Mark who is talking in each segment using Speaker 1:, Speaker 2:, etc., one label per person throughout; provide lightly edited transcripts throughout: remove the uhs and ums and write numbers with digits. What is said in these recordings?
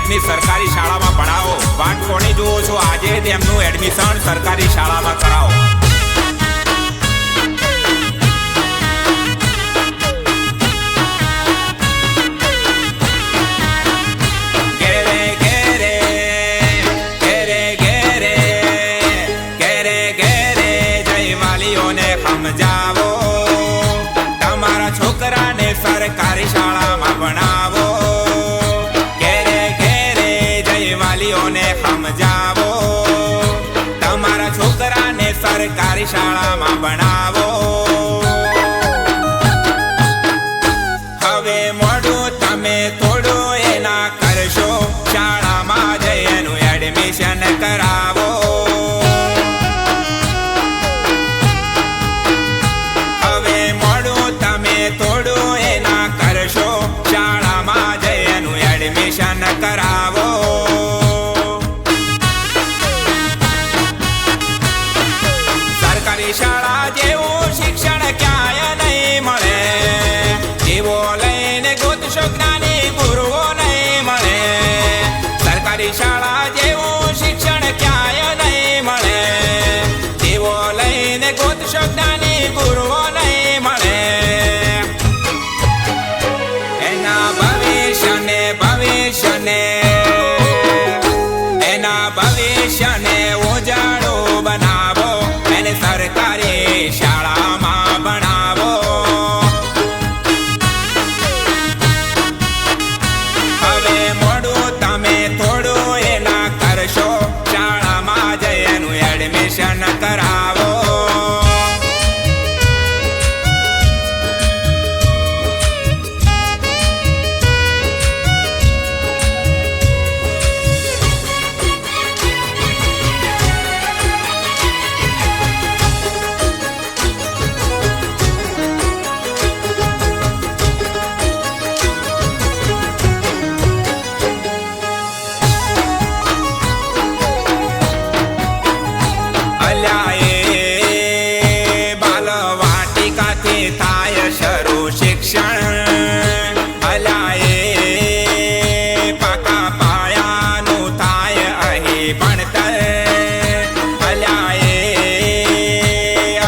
Speaker 1: નજીકની સરકારી શાળામાં ભણાવો. વાટ કોની જુઓ છો? આજે તેમનું એડમિશન સરકારી શાળામાં કરાવો. સમજાવો તમારા છોકરાને સરકારી શાળામાં ભણાવો. ઘેરે ઘેરે જઈ વાલીઓને સમજાવો તમારા છોકરાને સરકારી શાળામાં ભણાવો. હવે મોડું તમે થોડું એના કરશો, શાળામાં જઈ એનું એડમિશન કરાવો. થોડું એના કરશો, શાળામાં જઈ એનું એડમિશન કરાવો. સરકારી શાળા જેવું શિક્ષણ ક્યાંય નહીં મળે. જેવો લઈને ગોતશો જ્ઞાની ગુરુઓ નહીં મળે. સરકારી શાળા જેવું શિક્ષણ ક્યાંય નહીં મળે. જેવો લઈને ગોતશો જ્ઞાની ગુરુઓ નહીં મળે. એના ભવિષ્યને ઉજાળો બનાવો, એને સરકારી શાળામાં ભણાવો. હવે મોડું તમે થોડું એના કરશો, શાળામાં જઈ એનું એડમિશન કરાવો. થાય શરૂ શિક્ષણ, અલાએ પાકા પાયાનું થાય અહીં ભણતર. અલાએ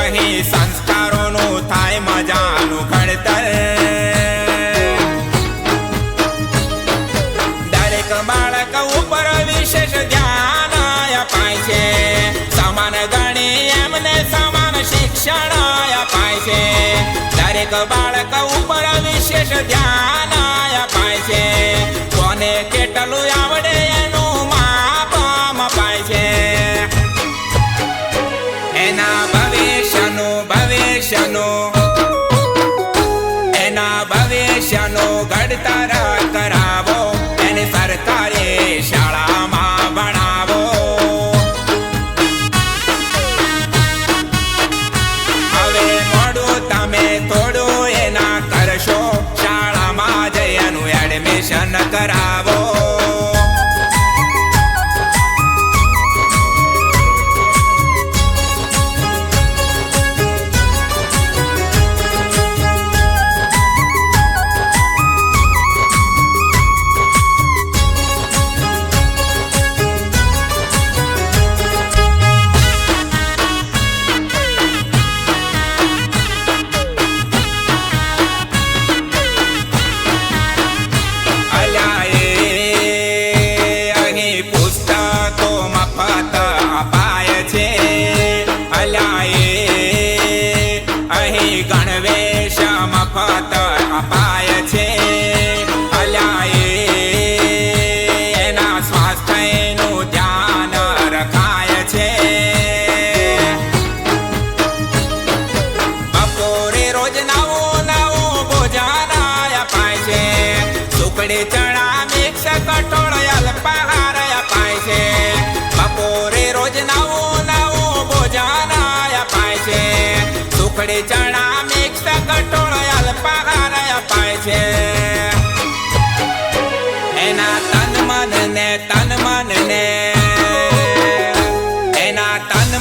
Speaker 1: અહીં સંસ્કારોનું થાય મજાનું ઘડતર. દરેક બાળક ઉપર વિશેષ ધ્યાન અપાય છે. સમાન ગણી એમને સમાન શિક્ષણ અપાય છે. દરેક બાળક ઉપર વિશેષ ધ્યાન અપાય છે. કોને કેટલું આવડે એનું માપ અપાય છે. એના ભવિષ્યનું ઘડતર કરાવો, એને સરકારી શાળામાં ભણાવો. હવે મોડું તમે થોડું એના કરશો, શાળામાં જઈ એનું એડમિશન કરાવો. ગણવેશ મફત અપાય છે. અલાએ એના સ્વાસ્થ્યનું ધ્યાન રખાય છે. બપોરે રોજ નવું નવું ભોજન અપાય છે. સુખડી ચણા મિક્સ કઠોળ અલ્પાહાર અપાય છે. બપોરે રોજ નવું નવું ભોજન અપાય છે. સુખડી ચણા મિક્સ કઠોળ અલ્પાહાર અપાય છે. એના તન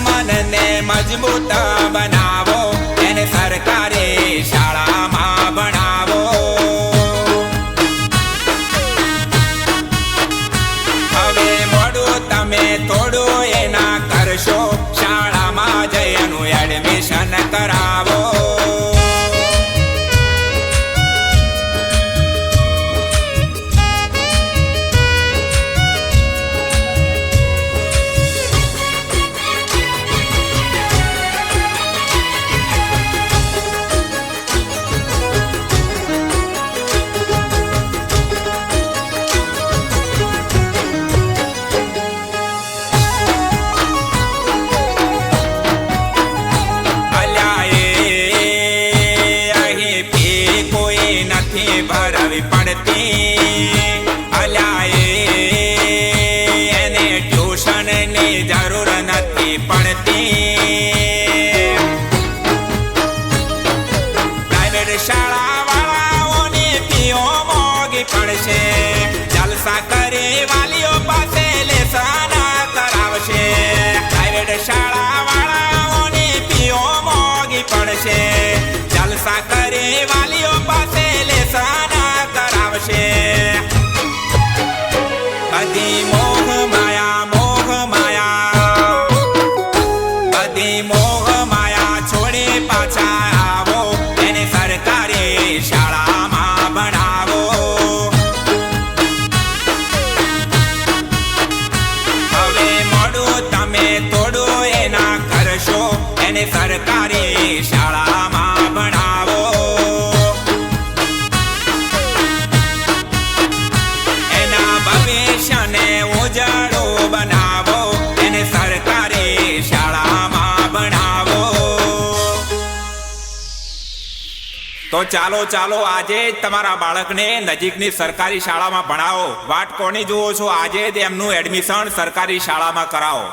Speaker 1: મનને મજબૂત બનાવો, એને સરકારી શાળામાં ભણાવો. ભણતી. પ્રાઇવેટ શાળા વાળાઓની ફીઓ મોંઘી પડશે. જલસા કરી વાલીઓ પાસે લેસન કરાવશે. પ્રાઇવેટ શાળા વાળાઓની ફીઓ મોંઘી પડશે. જલસા કરી વાલીઓ પાસે લેસન કરાવશે. બધી મોહ માયા મોહ માયા, બધી મોહ માયા છોડી પાછા આવો, એને સરકારી શાળામાં ભણાવો. હવે મોડું તમે થોડું એના કરશો, એને સરકારી શાળામાં ભણાવો. એના ભવિષ્યને ઉજાળું બનાવો, એને સરકારી શાળામાં ભણાવો. તો ચાલો ચાલો આજે જ તમારા બાળકને નજીકની સરકારી શાળામાં ભણાવો. વાટ કોની જુઓ છો? આજે જ એમનું એડમિશન સરકારી શાળામાં કરાવો.